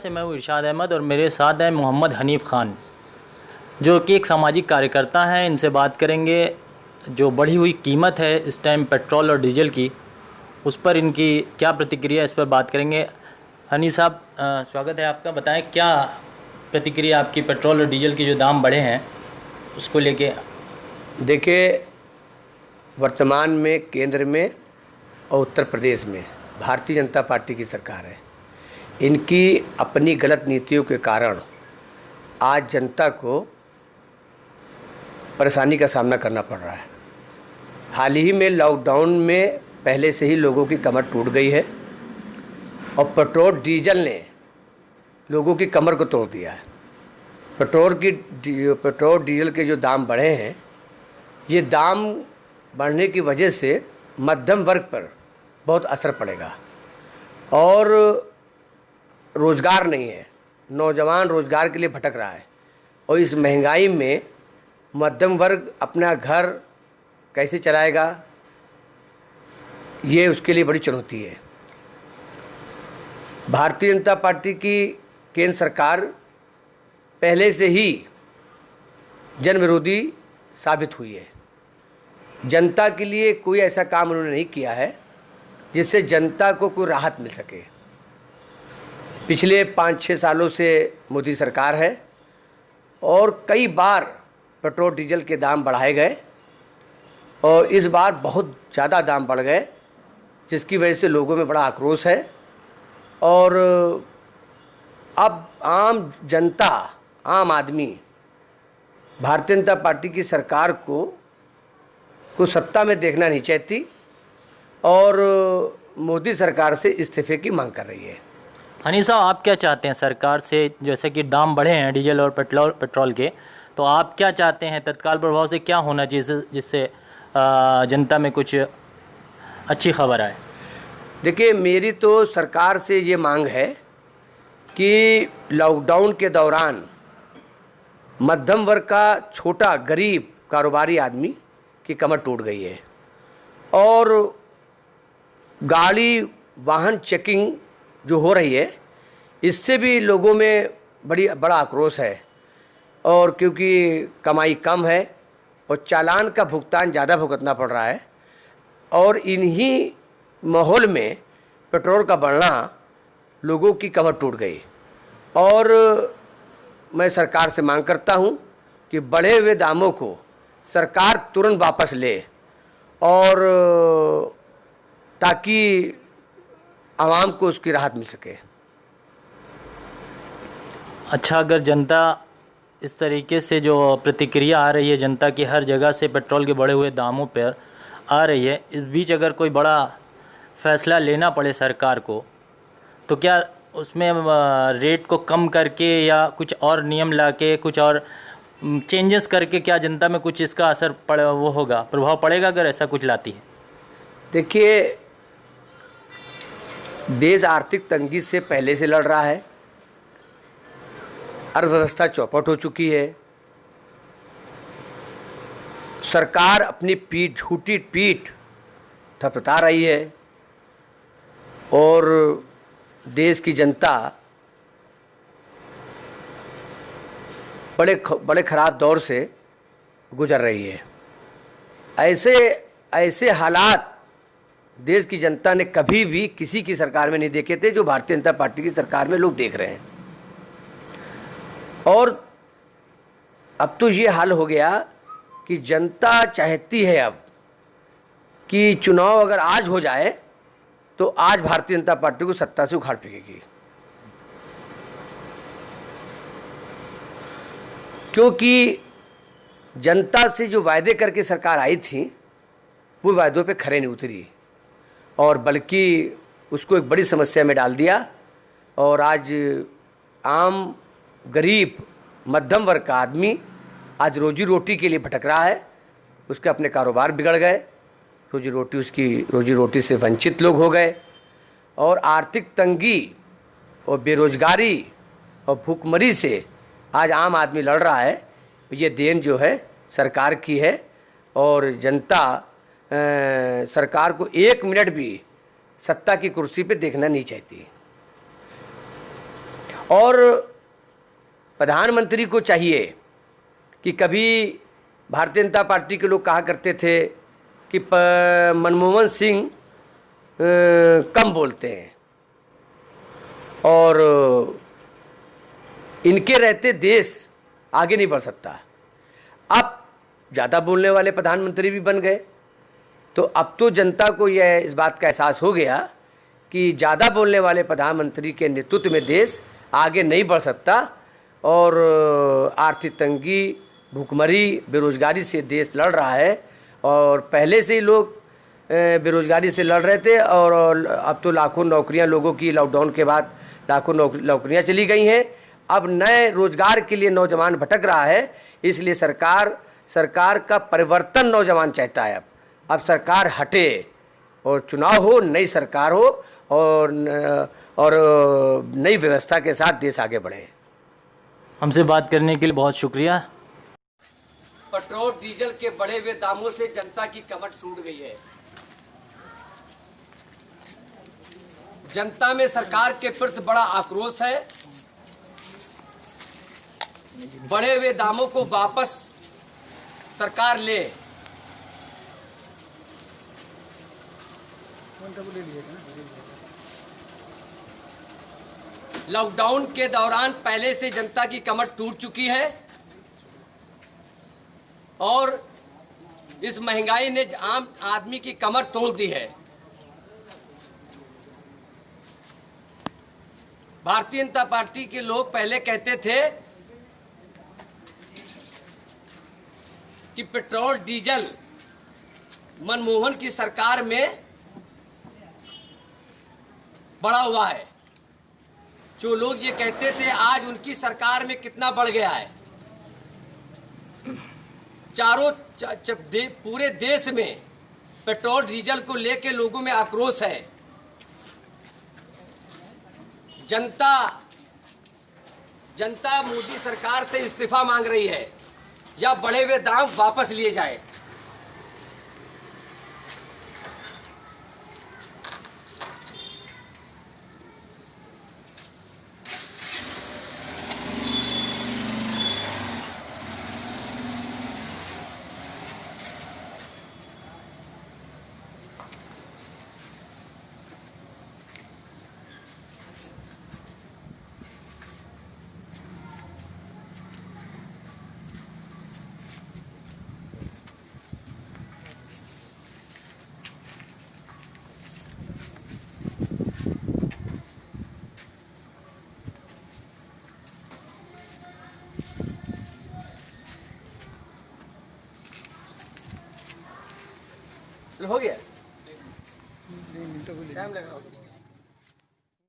से मैं हूँ इरशाद अहमद और मेरे साथ हैं मोहम्मद हनीफ़ ख़ान, जो कि एक सामाजिक कार्यकर्ता हैं। इनसे बात करेंगे जो बढ़ी हुई कीमत है इस टाइम पेट्रोल और डीजल की, उस पर इनकी क्या प्रतिक्रिया है, इस पर बात करेंगे। हनीफ़ साहब, स्वागत है आपका। बताएं क्या प्रतिक्रिया आपकी पेट्रोल और डीजल के जो दाम बढ़े हैं उसको लेके। देखिए, वर्तमान में केंद्र में और उत्तर प्रदेश में भारतीय जनता पार्टी की सरकार है। इनकी अपनी गलत नीतियों के कारण आज जनता को परेशानी का सामना करना पड़ रहा है। हाल ही में लॉकडाउन में पहले से ही लोगों की कमर टूट गई है और पेट्रोल डीजल ने लोगों की कमर को तोड़ दिया है। पेट्रोल डीजल के जो दाम बढ़े हैं, ये दाम बढ़ने की वजह से मध्यम वर्ग पर बहुत असर पड़ेगा और रोज़गार नहीं है। नौजवान रोज़गार के लिए भटक रहा है और इस महंगाई में मध्यम वर्ग अपना घर कैसे चलाएगा, ये उसके लिए बड़ी चुनौती है। भारतीय जनता पार्टी की केंद्र सरकार पहले से ही जन विरोधी साबित हुई है। जनता के लिए कोई ऐसा काम उन्होंने नहीं किया है जिससे जनता को कोई राहत मिल सके। पिछले 5-6 सालों से मोदी सरकार है और कई बार पेट्रोल डीजल के दाम बढ़ाए गए और इस बार बहुत ज़्यादा दाम बढ़ गए, जिसकी वजह से लोगों में बड़ा आक्रोश है। और अब आम जनता, आम आदमी भारतीय जनता पार्टी की सरकार को सत्ता में देखना नहीं चाहती और मोदी सरकार से इस्तीफे की मांग कर रही है। हनीफ़ साहब, आप क्या चाहते हैं सरकार से? जैसे कि दाम बढ़े हैं डीजल और पेट्रोल के, तो आप क्या चाहते हैं? तत्काल प्रभाव से क्या होना चाहिए जिससे जनता में कुछ अच्छी खबर आए? देखिए, मेरी तो सरकार से ये मांग है कि लॉकडाउन के दौरान मध्यम वर्ग का छोटा गरीब कारोबारी आदमी की कमर टूट गई है और गाड़ी वाहन चेकिंग जो हो रही है, इससे भी लोगों में बड़ा आक्रोश है। और क्योंकि कमाई कम है और चालान का भुगतान ज़्यादा भुगतना पड़ रहा है और इन्हीं माहौल में पेट्रोल का बढ़ना लोगों की कमर टूट गई। और मैं सरकार से मांग करता हूं कि बढ़े हुए दामों को सरकार तुरंत वापस ले और ताकि आवाम को उसकी राहत मिल सके। अच्छा, अगर जनता इस तरीके से जो प्रतिक्रिया आ रही है जनता की हर जगह से पेट्रोल के बढ़े हुए दामों पर आ रही है, इस बीच अगर कोई बड़ा फैसला लेना पड़े सरकार को, तो क्या उसमें रेट को कम करके या कुछ और नियम लाके कुछ और चेंजेस करके क्या जनता में कुछ इसका असर प्रभाव पड़ेगा अगर ऐसा कुछ लाती है? देखिए, देश आर्थिक तंगी से पहले से लड़ रहा है। अर्थव्यवस्था चौपट हो चुकी है। सरकार अपनी झूठी पीठ थपथपा रही है और देश की जनता बड़े खराब दौर से गुजर रही है। ऐसे हालात देश की जनता ने कभी भी किसी की सरकार में नहीं देखे थे, जो भारतीय जनता पार्टी की सरकार में लोग देख रहे हैं। और अब तो ये हाल हो गया कि जनता चाहती है अब कि चुनाव अगर आज हो जाए तो आज भारतीय जनता पार्टी को सत्ता से उखाड़ फेंकेगी, क्योंकि जनता से जो वायदे करके सरकार आई थी वो वायदों पे खरे नहीं उतरी और बल्कि उसको एक बड़ी समस्या में डाल दिया। और आज आम गरीब मध्यम वर्ग का आदमी आज रोजी रोटी के लिए भटक रहा है। उसके अपने कारोबार बिगड़ गए, उसकी रोजी रोटी से वंचित लोग हो गए और आर्थिक तंगी और बेरोजगारी और भूखमरी से आज आम आदमी लड़ रहा है। ये देन जो है सरकार की है और जनता सरकार को एक मिनट भी सत्ता की कुर्सी पे देखना नहीं चाहती। और प्रधानमंत्री को चाहिए कि कभी भारतीय जनता पार्टी के लोग कहा करते थे कि मनमोहन सिंह कम बोलते हैं और इनके रहते देश आगे नहीं बढ़ सकता। अब ज़्यादा बोलने वाले प्रधानमंत्री भी बन गए, तो अब तो जनता को यह इस बात का एहसास हो गया कि ज़्यादा बोलने वाले प्रधानमंत्री के नेतृत्व में देश आगे नहीं बढ़ सकता और आर्थिक तंगी, भूखमरी, बेरोजगारी से देश लड़ रहा है। और पहले से ही लोग बेरोजगारी से लड़ रहे थे और अब तो लाखों नौकरियां लोगों की लॉकडाउन के बाद लाखों नौकरियां चली गई हैं। अब नए रोजगार के लिए नौजवान भटक रहा है, इसलिए सरकार का परिवर्तन नौजवान चाहता है। अब सरकार हटे और चुनाव हो, नई सरकार हो और नई व्यवस्था के साथ देश आगे बढ़े। हमसे बात करने के लिए बहुत शुक्रिया। पेट्रोल डीजल के बढ़े हुए दामों से जनता की कमर टूट गई है। जनता में सरकार के प्रति बड़ा आक्रोश है। बढ़े हुए दामों को वापस सरकार ले। लॉकडाउन के दौरान पहले से जनता की कमर टूट चुकी है और इस महंगाई ने आम आदमी की कमर तोड़ दी है। भारतीय जनता पार्टी के लोग पहले कहते थे कि पेट्रोल डीजल मनमोहन की सरकार में बढ़ा हुआ है। जो लोग ये कहते थे आज उनकी सरकार में कितना बढ़ गया है। पूरे देश में पेट्रोल डीजल को लेकर लोगों में आक्रोश है। जनता मोदी सरकार से इस्तीफा मांग रही है या बढ़े हुए दाम वापस लिए जाए। हो गया टाइम लगा।